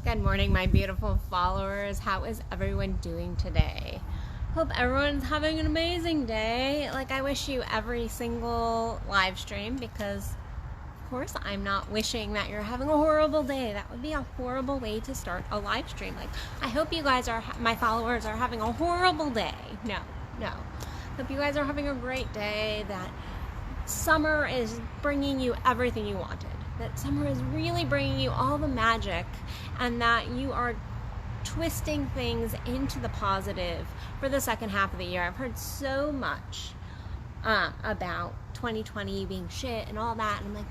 Good morning, my beautiful followers. How is everyone doing today? Hope everyone's having an amazing day. Like, I wish you every single live stream because, of course, I'm not wishing that you're having a horrible day. That would be a horrible way to start a live stream. Like, I hope you guys my followers are having a horrible day. No. Hope you guys are having a great day, that summer is bringing you everything you wanted. That summer is really bringing you all the magic, and that you are twisting things into the positive for the second half of the year. I've heard so much about 2020 being shit and all that, and I'm like,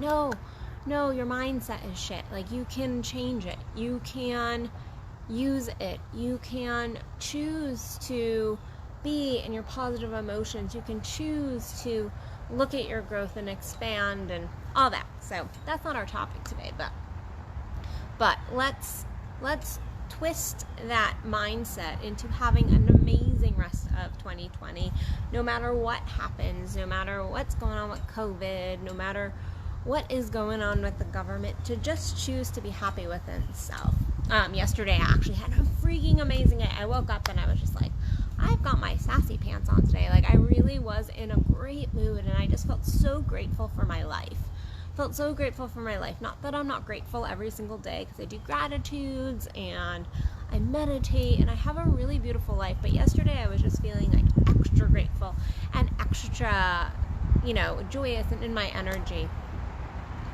no, your mindset is shit. Like, you can change it. You can use it. You can choose to be in your positive emotions. You can choose to look at your growth and expand and all that. So that's not our topic today, but let's twist that mindset into having an amazing rest of 2020. No matter what happens, no matter what's going on with COVID, no matter what is going on with the government, to just choose to be happy within self. Yesterday I actually had a freaking amazing day. I woke up and I was just like, I've got my sassy pants on today. Like, I really was in a great mood, and I just felt so grateful for my life. Not that I'm not grateful every single day, because I do gratitudes and I meditate and I have a really beautiful life. But yesterday I was just feeling like extra grateful and extra, joyous and in my energy.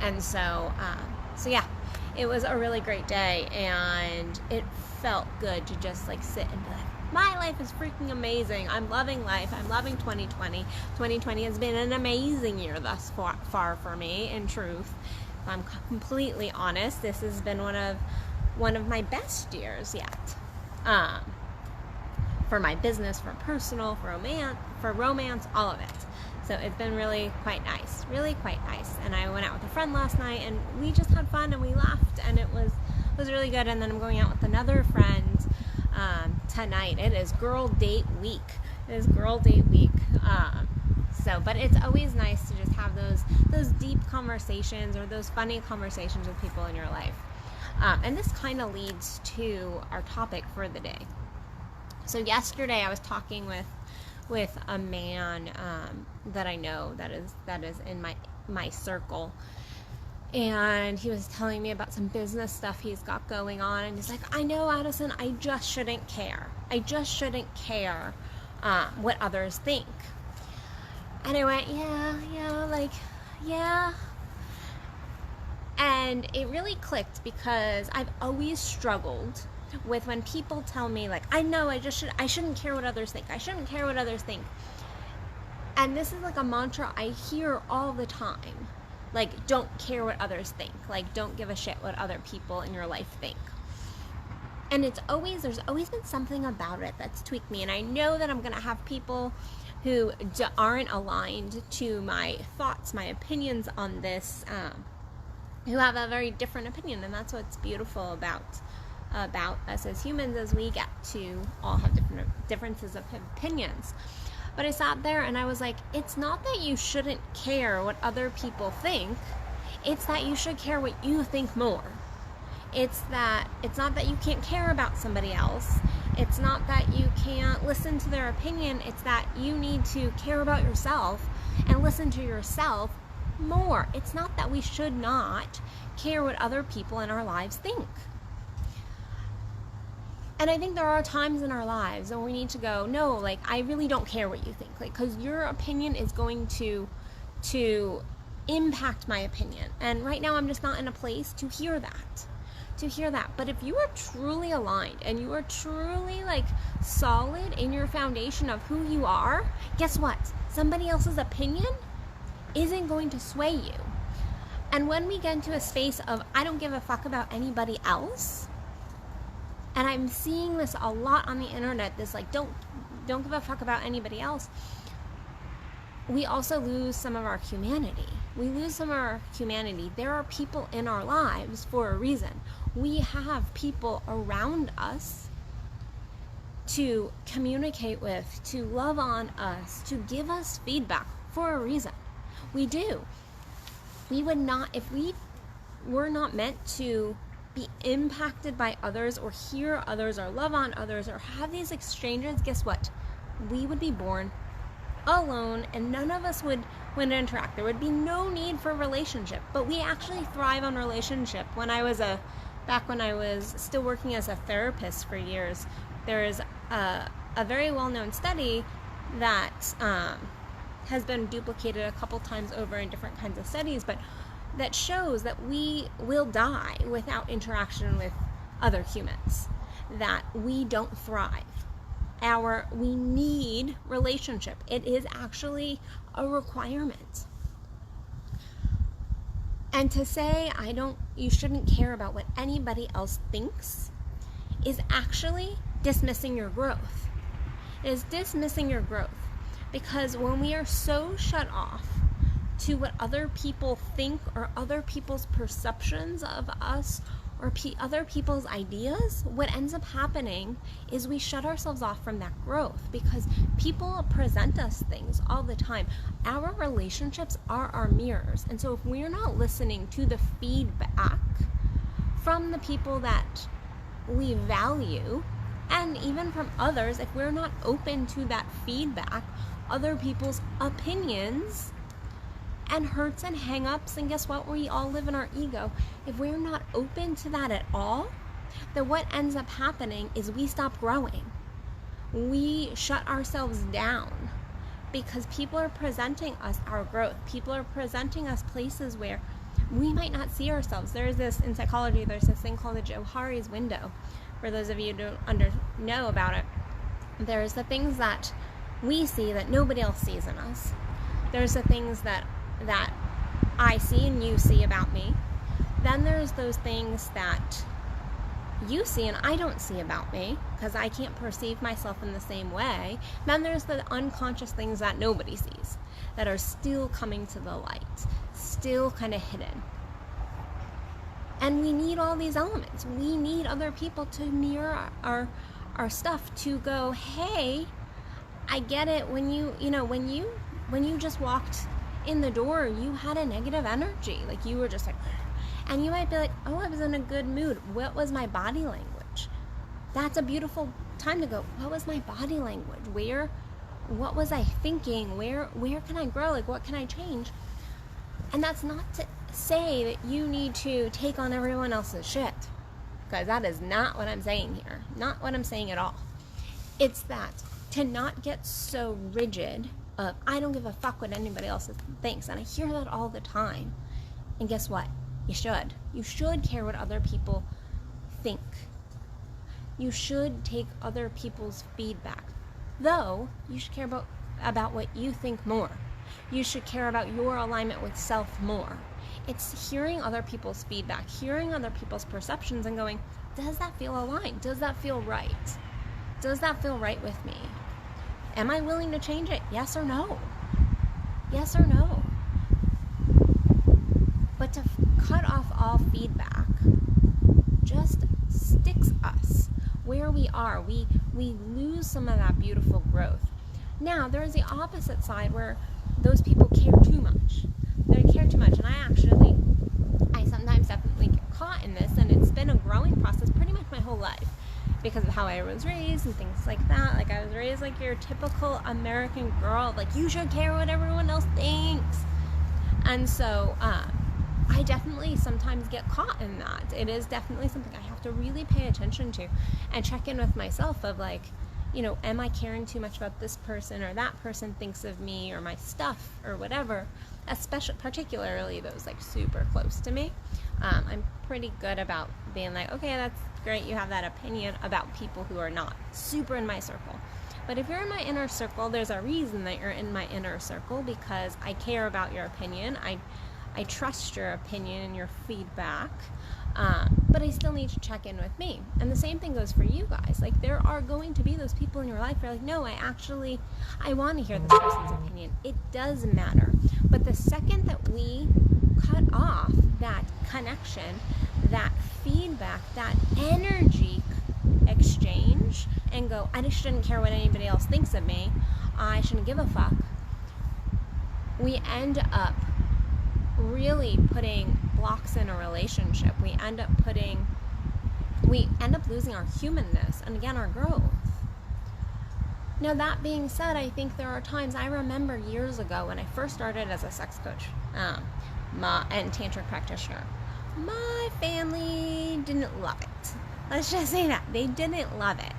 And so yeah, it was a really great day, and it felt good to just like sit and be like, my life is freaking amazing. I'm loving life. I'm loving 2020. 2020 has been an amazing year thus far for me, in truth. If I'm completely honest, this has been one of my best years yet. For my business, for personal, for romance, all of it. So it's been really quite nice. And I went out with a friend last night, and we just had fun and we laughed, and it was really good. And then I'm going out with another friend tonight. It is girl date week. But it's always nice to just have those deep conversations, or those funny conversations with people in your life. And this kind of leads to our topic for the day. So yesterday I was talking with a man that I know that is in my circle. And he was telling me about some business stuff he's got going on. And he's like, I know, Addison, I just shouldn't care. What others think. And I went, yeah. And it really clicked, because I've always struggled with when people tell me, like, I know I shouldn't care what others think. And this is like a mantra I hear all the time. Like, don't care what others think. Like, don't give a shit what other people in your life think. And there's always been something about it that's tweaked me. And I know that I'm going to have people who aren't aligned to my thoughts, my opinions on this, who have a very different opinion. And that's what's beautiful about us as humans, as we get to all have different differences of opinions. But I sat there and I was like, it's not that you shouldn't care what other people think. It's that you should care what you think more. It's not that you can't care about somebody else. It's not that you can't listen to their opinion. It's that you need to care about yourself and listen to yourself more. It's not that we should not care what other people in our lives think. And I think there are times in our lives when we need to go, no, like, I really don't care what you think. Like, because your opinion is going to impact my opinion. And right now I'm just not in a place to hear that. But if you are truly aligned and you are truly, like, solid in your foundation of who you are, guess what? Somebody else's opinion isn't going to sway you. And when we get into a space of, I don't give a fuck about anybody else, and I'm seeing this a lot on the internet, this like, don't give a fuck about anybody else, we also lose some of our humanity. There are people in our lives for a reason. We have people around us to communicate with, to love on us, to give us feedback for a reason. We do. We would not, if we were not meant to be impacted by others or hear others or love on others or have these exchanges, guess what? We would be born alone and none of us would interact. There would be no need for relationship, but we actually thrive on relationship. Back when I was still working as a therapist for years, there is a very well-known study that has been duplicated a couple times over in different kinds of studies, but that shows that we will die without interaction with other humans, that we don't thrive. We need relationship. It is actually a requirement. And to say you shouldn't care about what anybody else thinks is actually dismissing your growth. It is dismissing your growth, because when we are so shut off to what other people think or other people's perceptions of us or other people's ideas, what ends up happening is we shut ourselves off from that growth, because people present us things all the time. Our relationships are our mirrors. And so if we're not listening to the feedback from the people that we value, and even from others, if we're not open to that feedback, other people's opinions and hurts and hang-ups, and guess what? We all live in our ego. If we're not open to that at all, then what ends up happening is we stop growing. We shut ourselves down because people are presenting us our growth. People are presenting us places where we might not see ourselves. In psychology, there's this thing called the Johari's window. For those of you who don't know about it, there's the things that we see that nobody else sees in us. There's the things that I see and you see about me. Then there's those things that you see and I don't see about me because I can't perceive myself in the same way. Then there's the unconscious things that nobody sees that are still coming to the light, still kind of hidden. And we need all these elements. We need other people to mirror our stuff, to go, hey, I get it. When you just walked in the door, you had a negative energy. Like you were just like, and you might be like, oh, I was in a good mood. What was my body language? That's a beautiful time to go, what was my body language? What was I thinking? Where can I grow? Like, what can I change? And that's not to say that you need to take on everyone else's shit, because that is not what I'm saying here. Not what I'm saying at all. It's that to not get so rigid of, I don't give a fuck what anybody else thinks. And I hear that all the time. And guess what? You should. You should care what other people think. You should take other people's feedback. Though, you should care about what you think more. You should care about your alignment with self more. It's hearing other people's feedback, hearing other people's perceptions and going, does that feel aligned? Does that feel right? Does that feel right with me? Am I willing to change it? Yes or no? Yes or no? But to cut off all feedback just sticks us where we are. We lose some of that beautiful growth. Now, there's the opposite side where those people care too much. They care too much, and I sometimes definitely get caught in this, and it's been a growing process pretty much my whole life because of how I was raised and things like that. Like, I was raised like your typical American girl, like, you should care what everyone else thinks. And so, I definitely sometimes get caught in that. It is definitely something I have to really pay attention to and check in with myself of like, am I caring too much about this person or that person thinks of me or my stuff or whatever, particularly those like super close to me. I'm pretty good about being like, okay, that's great, you have that opinion about people who are not super in my circle. But if you're in my inner circle, there's a reason that you're in my inner circle, because I care about your opinion. I trust your opinion and your feedback, but I still need to check in with me. And the same thing goes for you guys. Like, there are going to be those people in your life who are like, no, I want to hear this person's opinion. It does matter. But the second that we cut off that connection, that feedback, that energy exchange, and go, I just shouldn't care what anybody else thinks of me, I shouldn't give a fuck, we end up really putting blocks in a relationship. We end up putting we end up losing our humanness and, again, our growth. Now, that being said, I think there are times, I remember years ago when I first started as a sex coach and Tantric Practitioner, my family didn't love it. Let's just say that. They didn't love it.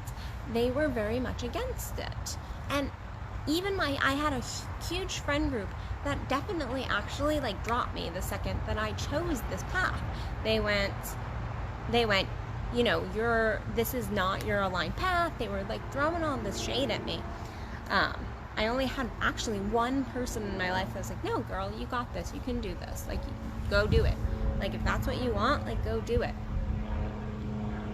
They were very much against it. And even I had a huge friend group that definitely actually like dropped me the second that I chose this path. They went, you know, this is not your aligned path. They were like throwing all this shade at me. I only had actually one person in my life that was like, no, girl, you got this. You can do this. Like, go do it. Like, if that's what you want, like, go do it.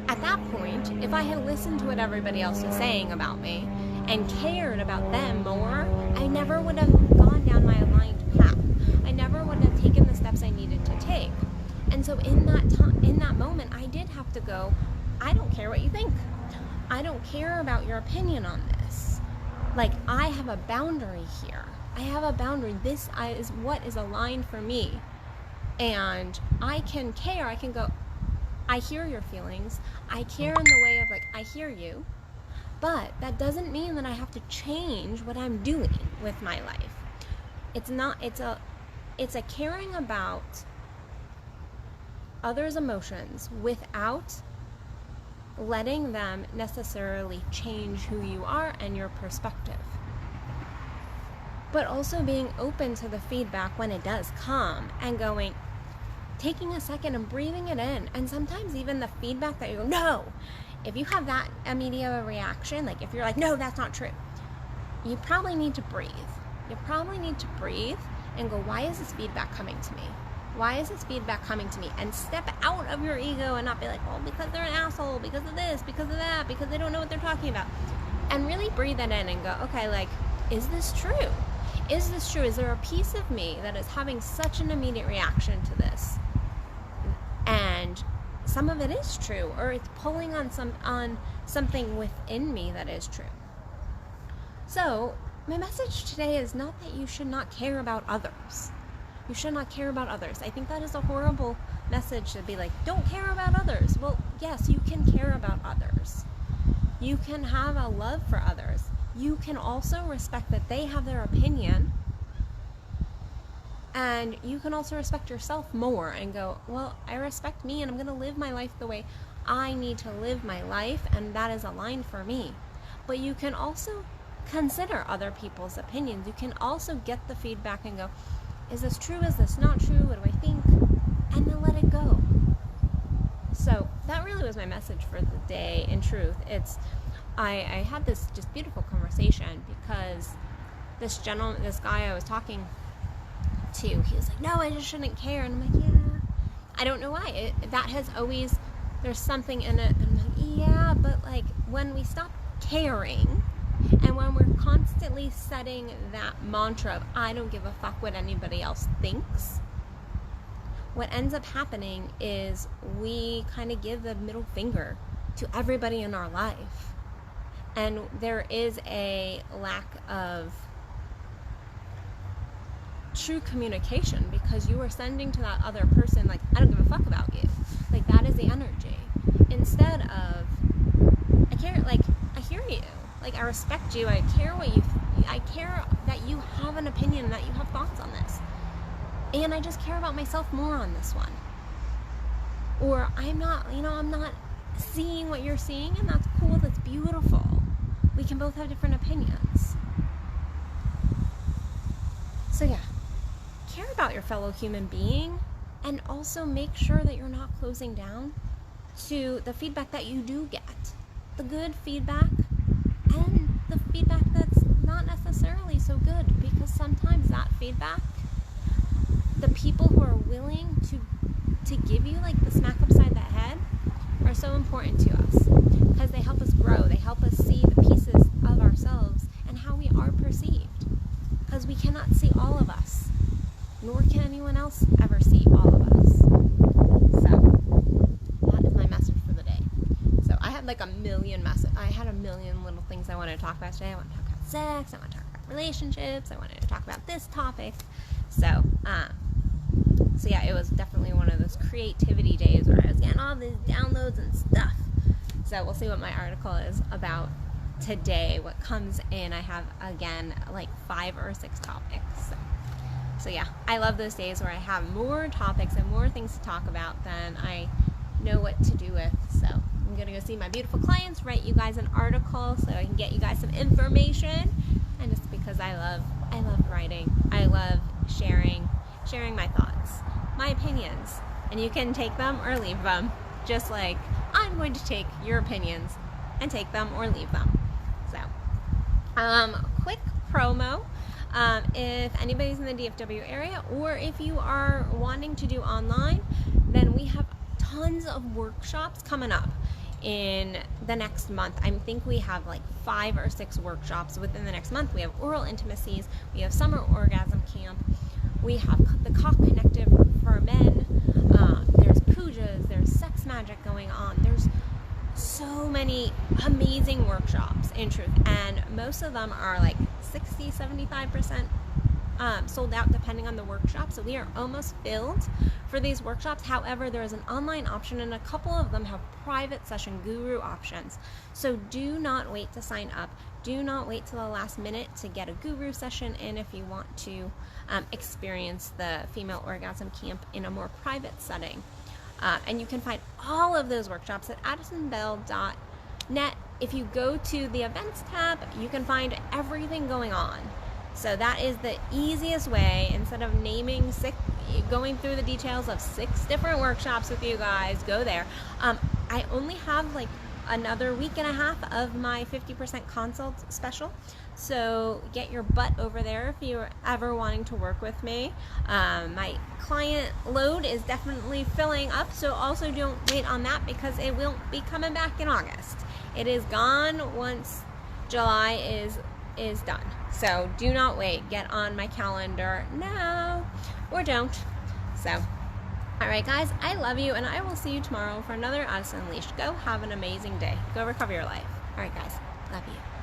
At that point, if I had listened to what everybody else was saying about me and cared about them more, I never would have gone down my aligned path. I never would have taken the steps I needed to take. And so in that moment, I did have to go, I don't care what you think. I don't care about your opinion on this. Like, I have a boundary here. I have a boundary. This is what is aligned for me. And I can care. I can go, I hear your feelings. I care in the way of like, I hear you. But that doesn't mean that I have to change what I'm doing with my life. It's a caring about others' emotions without letting them necessarily change who you are and your perspective. But also being open to the feedback when it does come and taking a second and breathing it in. And sometimes even the feedback that you go, no, if you have that immediate reaction, like if you're like, no, that's not true, you probably need to breathe. You probably need to breathe and go, why is this feedback coming to me? Why is this feedback coming to me? And step out of your ego and not be like, well, because they're an asshole, because of this, because of that, because they don't know what they're talking about. And really breathe it in and go, okay, like, is this true? Is this true? Is there a piece of me that is having such an immediate reaction to this? And some of it is true, or it's pulling on something within me that is true. So my message today is not that you should not care about others. You should not care about others. I think that is a horrible message to be like, don't care about others. Well, yes, you can care about others. You can have a love for others. You can also respect that they have their opinion. And you can also respect yourself more and go, well, I respect me and I'm going to live my life the way I need to live my life, and that is aligned for me. But you can also consider other people's opinions. You can also get the feedback and go, is this true? Is this not true? What do I think? And then let it go. So that really was my message for the day. In truth, I had this just beautiful conversation because this guy I was talking to, he was like, no, I just shouldn't care. And I'm like, yeah, I don't know why. That has always, there's something in it. And I'm like, yeah, but like when we stop caring and when we're constantly setting that mantra of, I don't give a fuck what anybody else thinks, what ends up happening is we kind of give the middle finger to everybody in our life. And there is a lack of true communication because you are sending to that other person like, I don't give a fuck about you. Like, that is the energy. Instead of, I care, like, I hear you. Like, I respect you. I care I care that you have an opinion, that you have thoughts on this. And I just care about myself more on this one. Or I'm not seeing what you're seeing, and that's cool, that's beautiful. We can both have different opinions. So yeah, care about your fellow human being, and also make sure that you're not closing down to the feedback that you do get. The good feedback and the feedback that's not necessarily so good, because sometimes that feedback, the people who are willing to give you like the smack upside the head are so important to us because they help us grow. They help us see the pieces of ourselves and how we are perceived, because we cannot see all of us, nor can anyone else ever see all of us. So that is my message for the day. So I had like a million little things I wanted to talk about today. I want to talk about sex, I want to talk about relationships, I wanted to talk about this topic. So yeah, it was definitely one of those creativity days where I was getting all these downloads and stuff. So we'll see what my article is about today, what comes in. I have, again, like 5 or 6 topics. So yeah, I love those days where I have more topics and more things to talk about than I know what to do with. So I'm gonna go see my beautiful clients, write you guys an article so I can get you guys some information. And just because I love writing, I love sharing my thoughts, my opinions, and you can take them or leave them, just like I'm going to take your opinions and take them or leave them. So, quick promo. If anybody's in the DFW area, or if you are wanting to do online, then we have tons of workshops coming up in the next month. I think we have like 5 or 6 workshops within the next month. We have oral intimacies, we have summer orgasm camp, we have the cock connective for men, there's pujas, there's sex magic going on, there's so many amazing workshops in truth, and most of them are like 60-75% sold out depending on the workshop. So we are almost filled for these workshops. However, there is an online option, and a couple of them have private session guru options. So do not wait to sign up. Do not wait till the last minute to get a guru session in if you want to experience the female orgasm camp in a more private setting. And you can find all of those workshops at addisonbell.net. If you go to the events tab, you can find everything going on. So that is the easiest way. Instead of going through the details of 6 different workshops with you guys, go there. I only have like another week and a half of my 50% consult special. So get your butt over there if you're ever wanting to work with me. My client load is definitely filling up, so also don't wait on that because it won't be coming back in August. It is gone once July is done. So do not wait. Get on my calendar now, or don't. So, all right, guys, I love you, and I will see you tomorrow for another Addison Unleashed. Go have an amazing day. Go recover your life. All right, guys, love you.